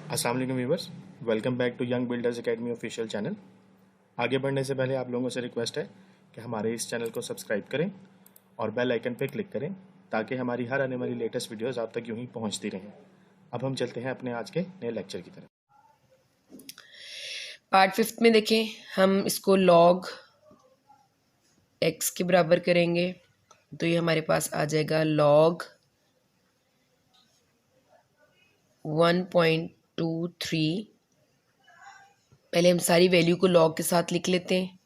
अस्सलाम वालेकुम viewers, welcome back to Young Builders Academy official channel. आगे बढ़ने से पहले आप लोगों से रिक्वेस्ट है कि हमारे इस चैनल को सब्सक्राइब करें और बेल आइकन पर क्लिक करें ताकि हमारी हर आने वाली लेटेस्ट वीडियोस आप तक यूं ही पहुंचती रहें। अब हम चलते हैं अपने आज के नए लेक्चर की तरफ। पार्ट 5 में देखें, हम इसको log x के बराबर करेंगे तो ये हमारे पास आ जाएगा log 1.23। पहले हम सारी वैल्यू को log के साथ लिख लेते हैं।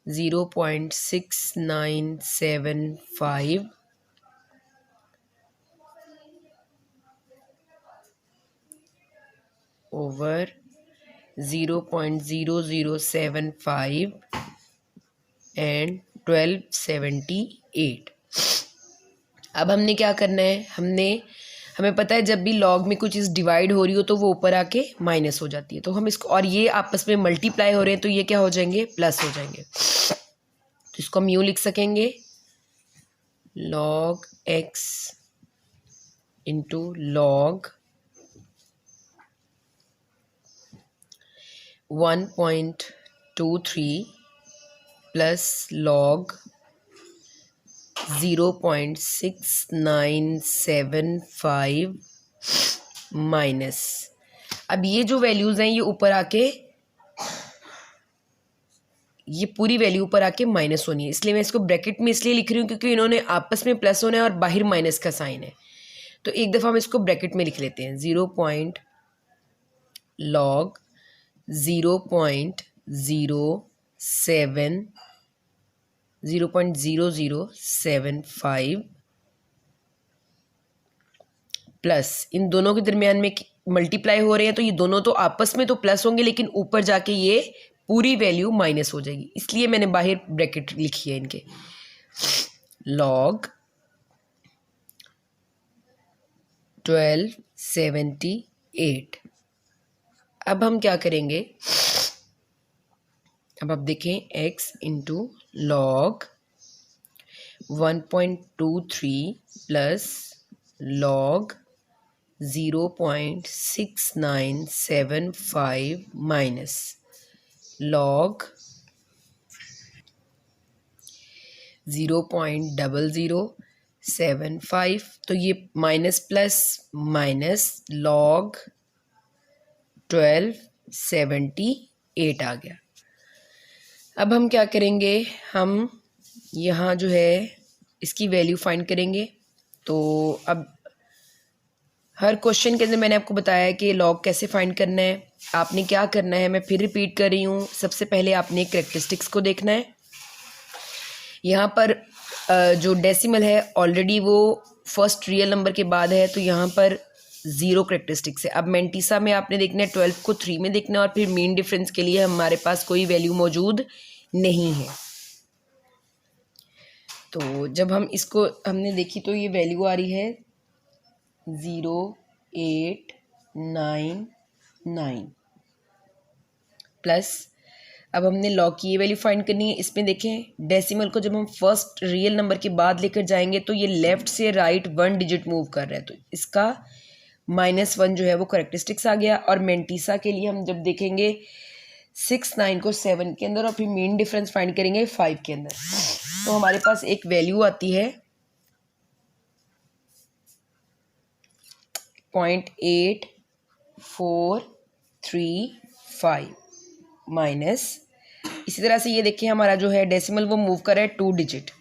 0.6975 ओवर 0.0075 एंड 1278। अब हमने क्या करना है, हमें पता है जब भी लॉग में कोई चीज़ डिवाइड हो रही हो तो वो ऊपर आके माइनस हो जाती है। तो हम इसको, और ये आपस में मल्टीप्लाई हो रहे हैं तो ये क्या हो जाएंगे, प्लस हो जाएंगे। तो इसको हम यूँ लिख सकेंगे, log x into log 1.23 plus log 0.6975 minus. अब ये जो वैल्यूज़ हैं ये ऊपर आके, ये पूरी वैल्यू ऊपर आके माइनस होनी है, इसलिए मैं इसको ब्रैकेट में इसलिए लिख रही हूँ क्योंकि इन्होंने आपस में प्लस होना है और बाहर माइनस का साइन है। तो एक दफ़ा हम इसको ब्रैकेट में लिख लेते हैं। 0.0075 प्लस, इन दोनों के दरमियान में मल्टीप्लाई हो रहे हैं तो ये दोनों तो आपस में तो प्लस होंगे लेकिन ऊपर जाके ये पूरी वैल्यू माइनस हो जाएगी, इसलिए मैंने बाहर ब्रैकेट लिखी है इनके। log 1278। अब हम क्या करेंगे, अब आप देखें x into log 1.23 plus log 0.6975 minus log 0.0075। तो ये माइनस प्लस माइनस log 1278 आ गया। अब हम क्या करेंगे, हम यहाँ जो है इसकी वैल्यू फाइंड करेंगे। तो अब हर क्वेश्चन के अंदर मैंने आपको बताया है कि लॉग कैसे फाइंड करना है। आपने क्या करना है, मैं फिर रिपीट कर रही हूँ। सबसे पहले आपने कैरेक्टरिस्टिक्स को देखना है। यहाँ पर जो डेसिमल है ऑलरेडी वो फर्स्ट रियल नंबर के बाद है, तो यहाँ पर 0 कैरेक्टरिस्टिक्स है। अब मेंटिसा में आपने देखना है 12 को 3 में देखना है, और फिर मीन डिफरेंस के लिए हमारे पास कोई वैल्यू मौजूद नहीं है। तो जब हम इसको हमने देखी तो ये वैल्यू आ रही है 0899 प्लस, अब हमने लॉग की ये वैल्यू फाइंड करनी है। इसमें देखें डेसिमल को जब हम फर्स्ट रियल नंबर के बाद लेकर जाएंगे तो ये लेफ़्ट से राइट 1 डिजिट मूव कर रहा है, तो इसका -1 जो है वो करेक्टरिस्टिक्स आ गया। और मेंटिसा के लिए हम जब देखेंगे 6 9 को 7 के अंदर और फिर मीन डिफरेंस फाइंड करेंगे 5 के अंदर, तो हमारे पास एक वैल्यू आती है 0.8435 माइनस, इसी तरह से ये देखिए हमारा जो है डेसिमल वो मूव कर रहा है 2 डिजिट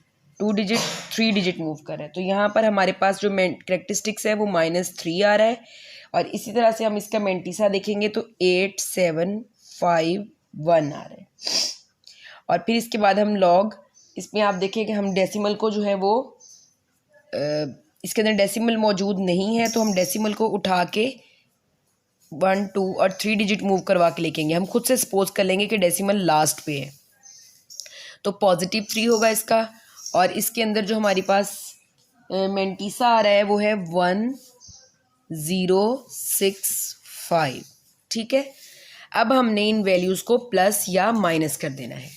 3 डिजिट मूव कर रहा है। तो यहाँ पर हमारे पास जो कैरेक्टरिस्टिक्स है वो -3 आ रहा है। और इसी तरह से हम इसका मेंटिसा देखेंगे तो 8751 आ रहा है। और फिर इसके बाद हम लॉग, इसमें आप देखें कि हम डेसिमल को जो है वो इसके अंदर डेसिमल मौजूद नहीं है, तो हम डेसिमल को उठा के 1 2 और 3 डिजिट मूव करवा के लिखेंगे। हम खुद से सपोज कर लेंगे कि डेसिमल लास्ट पे है, तो +3 होगा इसका। और इसके अंदर जो हमारी पास मेंटिसा आ रहा है वो है 1065। ठीक है, अब हमने इन वैल्यूज़ को प्लस या माइनस कर देना है।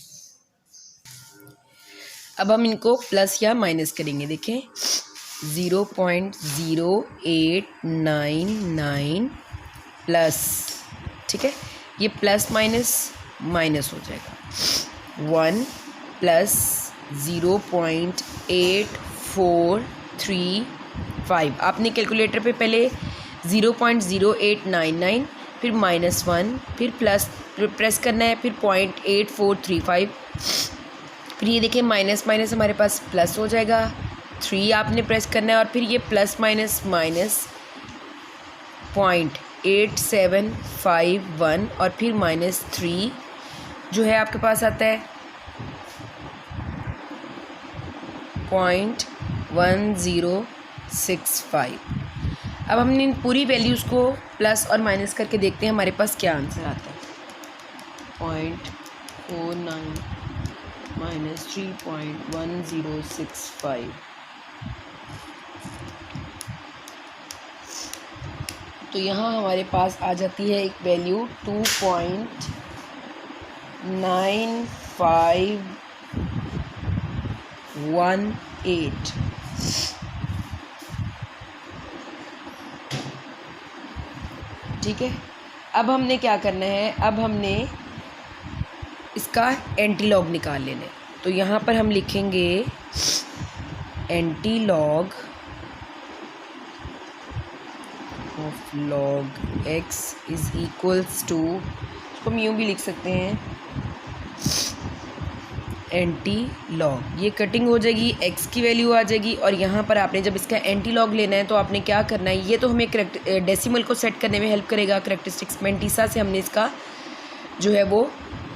अब हम इनको प्लस या माइनस करेंगे। देखें 0.0899 प्लस, ठीक है, ये प्लस माइनस माइनस हो जाएगा। 1 प्लस 0.8435। आपने कैलकुलेटर पे पहले 0.0899, फिर -1, फिर प्लस प्रेस करना है, फिर 0.8435, फिर ये देखिए माइनस माइनस हमारे पास प्लस हो जाएगा, 3 आपने प्रेस करना है, और फिर ये प्लस माइनस माइनस 0.8751, और फिर -3 जो है आपके पास आता है 0.1065। अब हमने इन पूरी वैल्यूज़ को प्लस और माइनस करके देखते हैं हमारे पास क्या आंसर आता है। 0.49 माइनस 3.1065। तो यहाँ हमारे पास आ जाती है एक वैल्यू 2.9518। ठीक है, अब हमने क्या करना है, अब हमने इसका एंटीलॉग निकाल लेना है। तो यहाँ पर हम लिखेंगे antilog of log x is equals to, इसको हम यूँ भी लिख सकते हैं एंटी लॉग, ये कटिंग हो जाएगी, x की वैल्यू आ जाएगी, और यहाँ पर आपने जब इसका एंटी लॉग लेना है तो आपने क्या करना है, ये तो हमें डेसिमल को सेट करने में हेल्प करेगा। करेक्टरिस्टिक्स मेंटिसा से हमने इसका जो है वो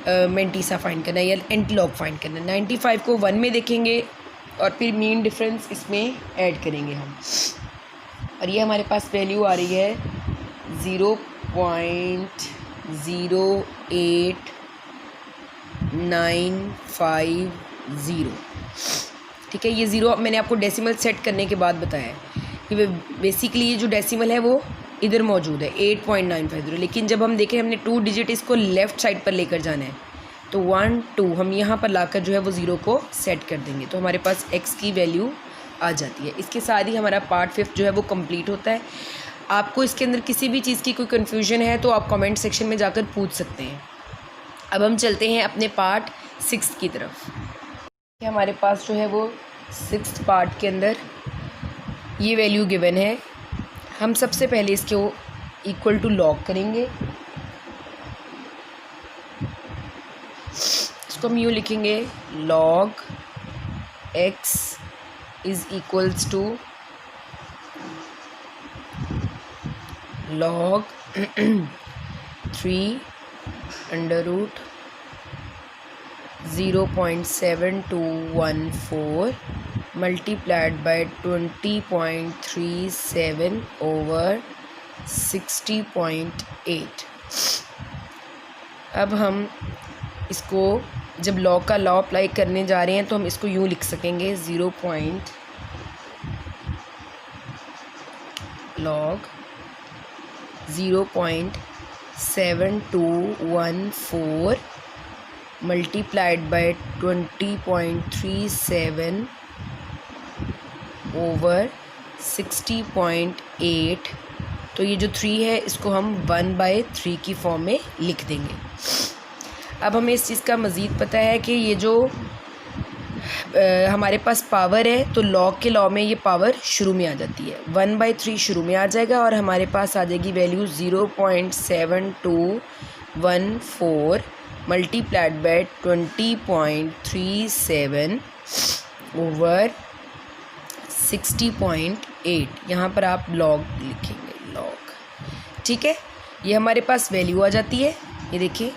मेंटिसा फाइंड करना है या एंटी लॉग फाइंड करना है। 95 को 1 में देखेंगे और फिर मीन डिफरेंस इसमें ऐड करेंगे हम, और ये हमारे पास वैल्यू आ रही है 0.08950। ठीक है, ये ज़ीरो मैंने आपको डेसिमल सेट करने के बाद बताया है कि बेसिकली ये जो डेसिमल है वो इधर मौजूद है 8.950, लेकिन जब हम देखें हमने 2 डिजिट इसको लेफ़्ट साइड पर लेकर जाना है तो 1 2 हम यहाँ पर लाकर जो है वो ज़ीरो को सेट कर देंगे, तो हमारे पास x की वैल्यू आ जाती है। इसके साथ ही हमारा पार्ट 5 जो है वो कंप्लीट होता है। आपको इसके अंदर किसी भी चीज़ की कोई कन्फ्यूजन है तो आप कमेंट सेक्शन में जाकर पूछ सकते हैं। अब हम चलते हैं अपने पार्ट 6 की तरफ। हमारे पास जो है वो 6th पार्ट के अंदर ये वैल्यू गिवन है। हम सबसे पहले इसको इक्वल टू लॉग करेंगे, इसको हम यूँ लिखेंगे log x is equals to log 3 under root 0.7214 multiplied by 20.37 over 60.8। अब हम इसको जब लॉ का लॉ अप्लाई करने जा रहे हैं तो हम इसको यूँ लिख सकेंगे log 0.7214 मल्टीप्लाइड बाय 20.37 ओवर 60.8। तो ये जो 3 है इसको हम 1/3 की फॉर्म में लिख देंगे। अब हमें इस चीज़ का मज़ीद पता है कि ये जो हमारे पास पावर है तो लॉग के लॉ में ये पावर शुरू में आ जाती है, 1/3 शुरू में आ जाएगा और हमारे पास आ जाएगी वैल्यू 0.7214 मल्टीप्लाइड बाय 20.37 ओवर 60.8। यहाँ पर आप लॉग लिखेंगे लॉग, ठीक है। ये हमारे पास वैल्यू आ जाती है, ये देखिए।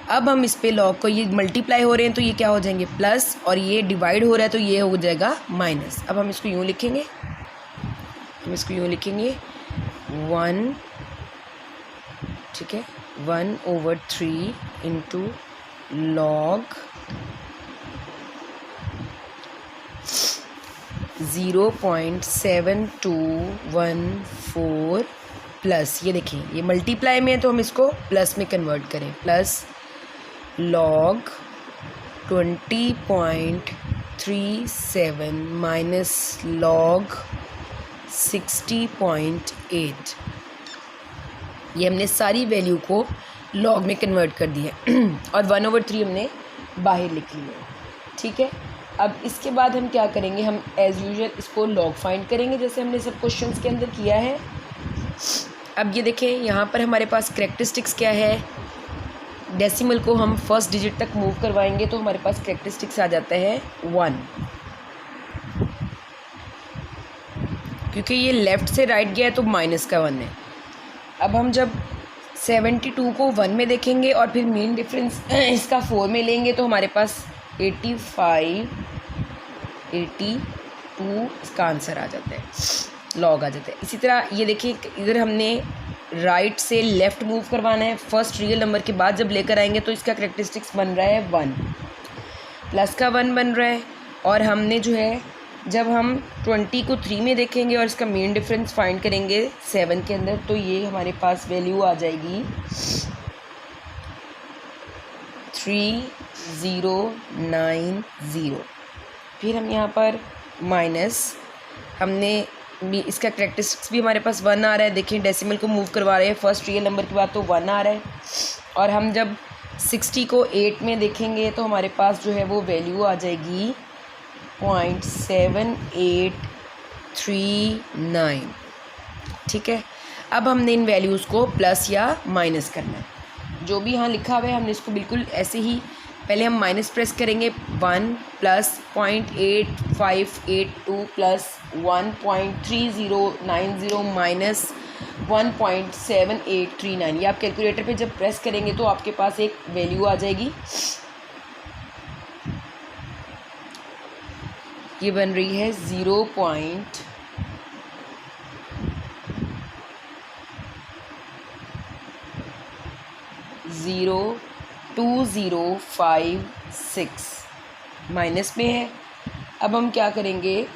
अब हम इस पे लॉग को, ये मल्टीप्लाई हो रहे हैं तो ये क्या हो जाएंगे प्लस, और ये डिवाइड हो रहा है तो ये हो जाएगा माइनस। अब हम इसको यूँ लिखेंगे, 1, ठीक है, 1/3 इंटू लॉग 0.7214 प्लस, ये देखिए ये मल्टीप्लाई में है तो हम इसको प्लस में कन्वर्ट करें, प्लस लॉग 20.37 माइनस लॉग 60.8। ये हमने सारी वैल्यू को लॉग में कन्वर्ट कर दिया है और 1/3 हमने बाहर लिख लिया है, ठीक है। अब इसके बाद हम क्या करेंगे, हम एज़ यूजुअल इसको लॉग फाइंड करेंगे जैसे हमने सब क्वेश्चंस के अंदर किया है। अब ये देखें यहाँ पर हमारे पास कैरेक्टरिस्टिक्स क्या है, डेसिमल को हम फर्स्ट डिजिट तक मूव करवाएंगे तो हमारे पास कैरेक्टरिस्टिक्स आ जाता है 1, क्योंकि ये लेफ़्ट से राइट गया है तो माइनस का 1 है। अब हम जब 72 को 1 में देखेंगे और फिर मीन डिफरेंस इसका 4 में लेंगे तो हमारे पास 85, 82 इसका आंसर आ जाता है, लॉग आ जाता है। इसी तरह ये देखिए इधर हमने राइट से लेफ़्ट मूव करवाना है, फर्स्ट रियल नंबर के बाद जब लेकर आएंगे तो इसका कैरेक्टरिस्टिक्स बन रहा है 1, प्लस का 1 बन रहा है। और हमने जो है जब हम 20 को 3 में देखेंगे और इसका मीन डिफरेंस फाइंड करेंगे 7 के अंदर तो ये हमारे पास वैल्यू आ जाएगी 3090। फिर हम यहाँ पर माइनस, हमने भी इसका कैरेक्टरिस्टिक्स भी हमारे पास 1 आ रहा है, देखिए डेसिमल को मूव करवा रहे हैं फर्स्ट रियल नंबर के बाद तो 1 आ रहा है। और हम जब 60 को 8 में देखेंगे तो हमारे पास जो है वो वैल्यू आ जाएगी 0.7839, ठीक है। अब हमने इन वैल्यूज़ को प्लस या माइनस करना है, जो भी यहाँ लिखा हुआ है हमने इसको बिल्कुल ऐसे ही, पहले हम माइनस प्रेस करेंगे 1 प्लस 0.8582 प्लस 1.3090 माइनस 1.7839। ये आप कैलकुलेटर पे जब प्रेस करेंगे तो आपके पास एक वैल्यू आ जाएगी, ये बन रही है 0.02056 माइनस में है। अब हम क्या करेंगे,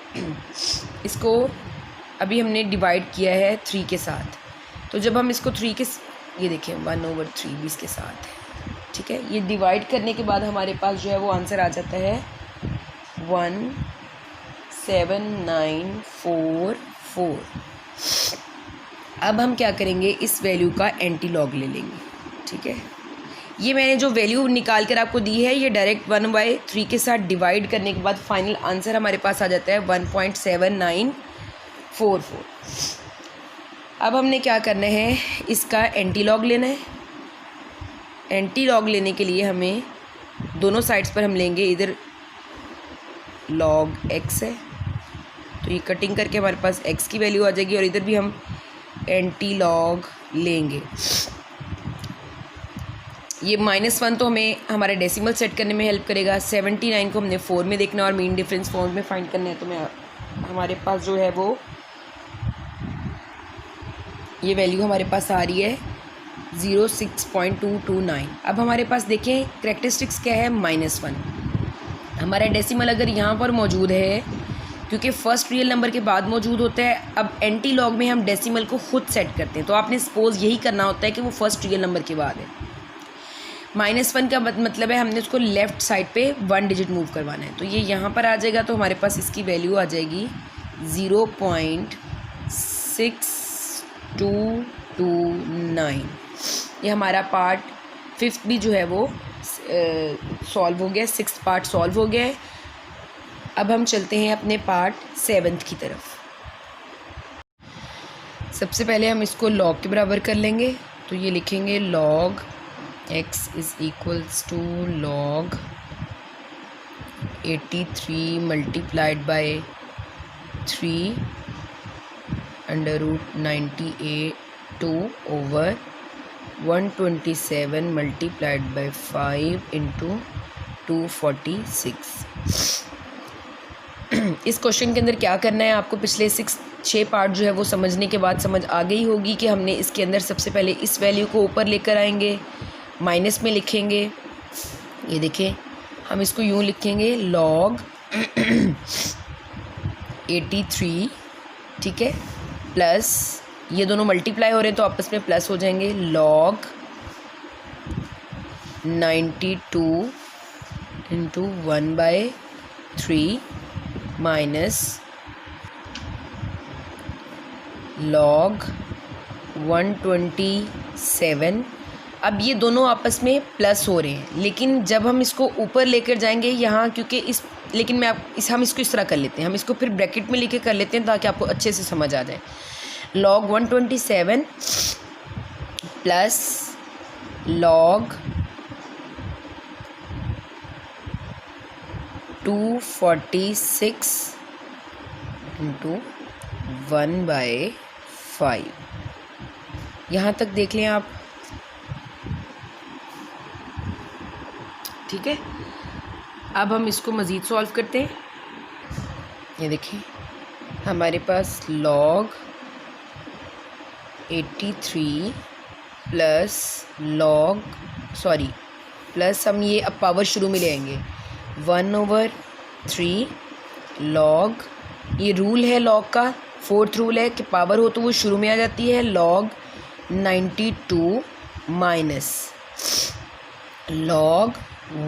इसको अभी हमने डिवाइड किया है 3 के साथ, तो जब हम इसको 3 के, ये देखें 1/3 भी इसके साथ है, ठीक है। ये डिवाइड करने के बाद हमारे पास जो है वो आंसर आ जाता है 17944। अब हम क्या करेंगे, इस वैल्यू का एंटी लॉग ले लेंगे, ठीक है। ये मैंने जो वैल्यू निकाल कर आपको दी है ये डायरेक्ट 1/3 के साथ डिवाइड करने के बाद फाइनल आंसर हमारे पास आ जाता है 1.7944। अब हमने क्या करना है, इसका एंटी लॉग लेना है। एंटी लॉग लेने के लिए हमें दोनों साइड्स पर हम लेंगे, इधर log x है तो ये कटिंग करके हमारे पास x की वैल्यू आ जाएगी और इधर भी हम एंटी लॉग लेंगे। ये -1 तो हमें हमारे डेसिमल सेट करने में हेल्प करेगा, 79 को हमने 4 में देखना और मीन डिफरेंस 4 में फाइंड करना है, तो हमारे पास जो है वो ये वैल्यू हमारे पास आ रही है 06.229। अब हमारे पास देखें कैरेक्टरिस्टिक्स क्या है, -1। हमारा डेसिमल अगर यहाँ पर मौजूद है, क्योंकि फर्स्ट रियल नंबर के बाद मौजूद होता है, अब एंटी लॉग में हम डेसिमल को खुद सेट करते हैं, तो आपने सपोज यही करना होता है कि वो फर्स्ट रियल नंबर के बाद है। -1 का मतलब है हमने उसको लेफ़्ट साइड पे 1 डिजिट मूव करवाना है, तो ये यहाँ पर आ जाएगा, तो हमारे पास इसकी वैल्यू आ जाएगी 0.6229। ये हमारा पार्ट 5th भी जो है वो सॉल्व हो गया, 6th पार्ट सॉल्व हो गया है। अब हम चलते हैं अपने पार्ट 7th की तरफ। सबसे पहले हम इसको लॉग के बराबर कर लेंगे, तो ये लिखेंगे log x is equals to log 83 multiplied by 3 √98 over 127 multiplied by 5 into 246। इस क्वेश्चन के अंदर क्या करना है, आपको पिछले 6 पार्ट जो है वो समझने के बाद समझ आ गई होगी कि हमने इसके अंदर सबसे पहले इस वैल्यू को ऊपर लेकर आएंगे, माइनस में लिखेंगे। ये देखें हम इसको यूँ लिखेंगे log 83, ठीक है, प्लस ये दोनों मल्टीप्लाई हो रहे हैं तो आपस में प्लस हो जाएंगे, log 92 इंटू 1/3 माइनस log 127 7। अब ये दोनों आपस में प्लस हो रहे हैं, लेकिन जब हम इसको ऊपर लेकर जाएंगे यहाँ, क्योंकि लेकिन हम इसको इस तरह कर लेते हैं, हम इसको फिर ब्रैकेट में लेके कर लेते हैं ताकि आपको अच्छे से समझ आ जाए। log 127 plus log 246 into 1/5। यहाँ तक देख लें आप, ठीक है। अब हम इसको मज़ीद सॉल्व करते हैं। ये देखिए हमारे पास log 83 प्लस हम ये अब पावर शुरू में ले आएंगे 1/3 log, ये रूल है log का, 4th रूल है कि पावर हो तो वो शुरू में आ जाती है, log 92 माइनस log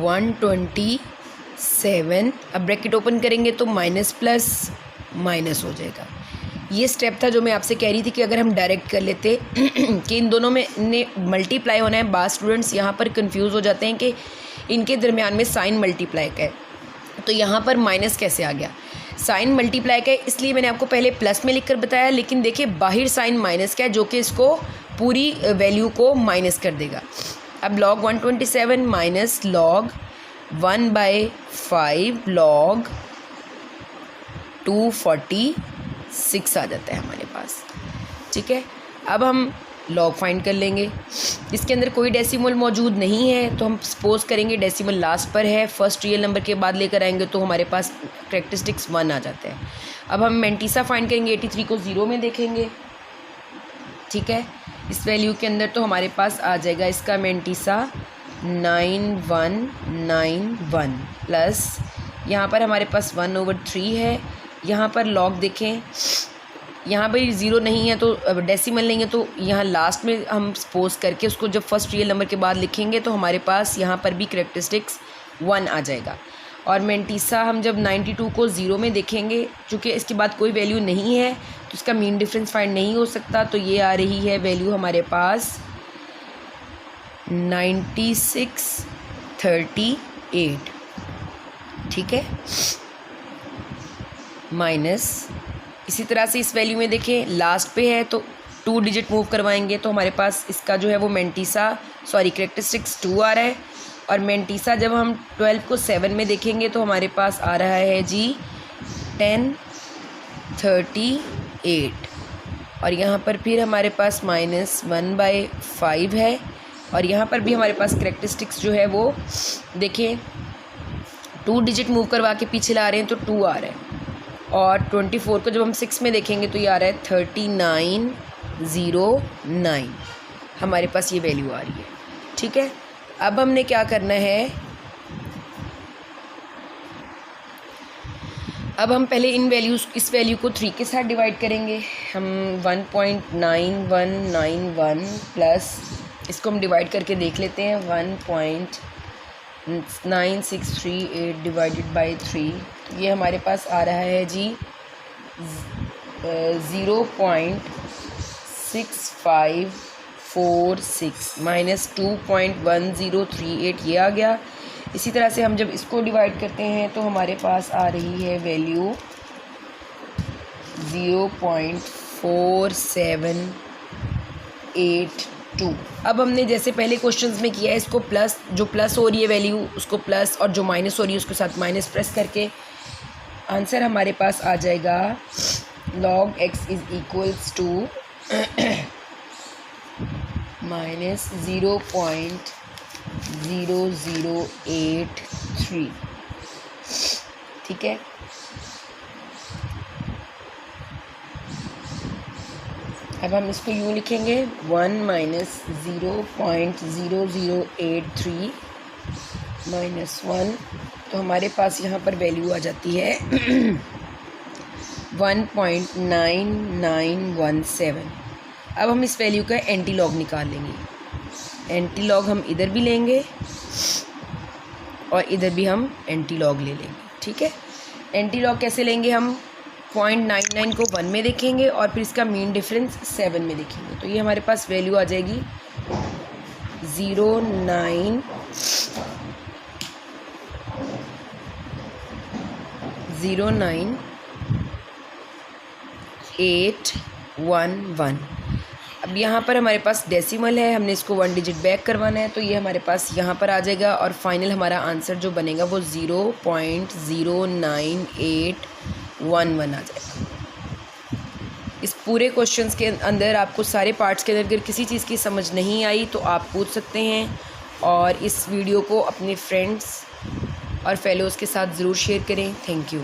127। अब ब्रैकेट ओपन करेंगे तो माइनस प्लस माइनस हो जाएगा। ये स्टेप था जो मैं आपसे कह रही थी कि अगर हम डायरेक्ट कर लेते कि इन दोनों में ने मल्टीप्लाई होना है। बाद स्टूडेंट्स यहाँ पर कंफ्यूज हो जाते हैं कि इनके दरमियान में साइन मल्टीप्लाई का है, तो यहाँ पर माइनस कैसे आ गया। साइन मल्टीप्लाई का है इसलिए मैंने आपको पहले प्लस में लिखकर बताया, लेकिन देखिए बाहर साइन माइनस का है जो कि इसको पूरी वैल्यू को माइनस कर देगा। अब log 127 माइनस log 1/5 log 246 आ जाता है हमारे पास, ठीक है। अब हम log फाइंड कर लेंगे। इसके अंदर कोई डेसिमल मौजूद नहीं है तो हम सपोज करेंगे डेसिमल लास्ट पर है, फर्स्ट रियल नंबर के बाद लेकर आएंगे तो हमारे पास कैरेक्टरिस्टिक्स 1 आ जाता है। अब हम मेंटीसा फाइंड करेंगे, 83 को 0 में देखेंगे, ठीक है। इस वैल्यू के अंदर तो हमारे पास आ जाएगा इसका मेंटीसा 9191 प्लस यहाँ पर हमारे पास 1/3 है। यहाँ पर log देखें, यहाँ पर 0 नहीं है तो डेसिमल नहीं है, तो यहाँ लास्ट में हम सपोज करके उसको जब फर्स्ट रियल नंबर के बाद लिखेंगे तो हमारे पास यहाँ पर भी कैरेक्टरिस्टिक्स 1 आ जाएगा। और मेंटीसा हम जब 92 को 0 में देखेंगे, चूँकि इसके बाद कोई वैल्यू नहीं है तो इसका मीन डिफरेंस फाइंड नहीं हो सकता, तो ये आ रही है वैल्यू हमारे पास 9638, ठीक है, माइनस इसी तरह से इस वैल्यू में देखें लास्ट पे है तो 2 डिजिट मूव करवाएंगे तो हमारे पास इसका जो है वो कैरेक्टरिस्टिक्स 2 आ रहा है। और मेंटीसा जब हम 12 को 7 में देखेंगे तो हमारे पास आ रहा है जी 1038। और यहाँ पर फिर हमारे पास -1/5 है। और यहाँ पर भी हमारे पास कैरेक्टरिस्टिक्स जो है वो देखिए 2 डिजिट मूव करवा के पीछे ला रहे हैं तो 2 आ रहा है। और 24 को जब हम 6 में देखेंगे तो ये आ रहा है 3909, हमारे पास ये वैल्यू आ रही है, ठीक है। अब हमने क्या करना है, अब हम पहले इस वैल्यू को 3 के साथ डिवाइड करेंगे। हम 1.9191 प्लस इसको हम डिवाइड करके देख लेते हैं 1.9638 डिवाइडेड बाई 3, तो ये हमारे पास आ रहा है जी 0.6546 माइनस 2.1038 ये आ गया। इसी तरह से हम जब इसको डिवाइड करते हैं तो हमारे पास आ रही है वैल्यू 0.4782। अब हमने जैसे पहले क्वेश्चंस में किया है, इसको प्लस, जो प्लस हो रही है वैल्यू उसको प्लस और जो माइनस हो रही है उसके साथ माइनस प्रेस करके आंसर हमारे पास आ जाएगा log x is equals to minus 0.0083, ठीक है। अब हम इसको यूँ लिखेंगे 1 माइनस 0.0083 माइनस 1, तो हमारे पास यहाँ पर वैल्यू आ जाती है 1.9917। अब हम इस वैल्यू का एंटी लॉग निकाल लेंगे। एंटी लॉग हम इधर भी लेंगे और इधर भी हम एंटी लॉग ले लेंगे, ठीक है। एंटी लॉग कैसे लेंगे, हम 0.99 को 1 में देखेंगे और फिर इसका मीन डिफरेंस 7 में देखेंगे, तो ये हमारे पास वैल्यू आ जाएगी 0.09811। अब यहाँ पर हमारे पास डेसिमल है, हमने इसको 1 डिजिट बैक करवाना है, तो ये हमारे पास यहाँ पर आ जाएगा और फाइनल हमारा आंसर जो बनेगा वो 0.09811 आ जाएगा। इस पूरे क्वेश्चंस के अंदर आपको सारे पार्ट्स के अंदर अगर किसी चीज़ की समझ नहीं आई तो आप पूछ सकते हैं, और इस वीडियो को अपने फ्रेंड्स और फेलोज़ के साथ ज़रूर शेयर करें। Thank you.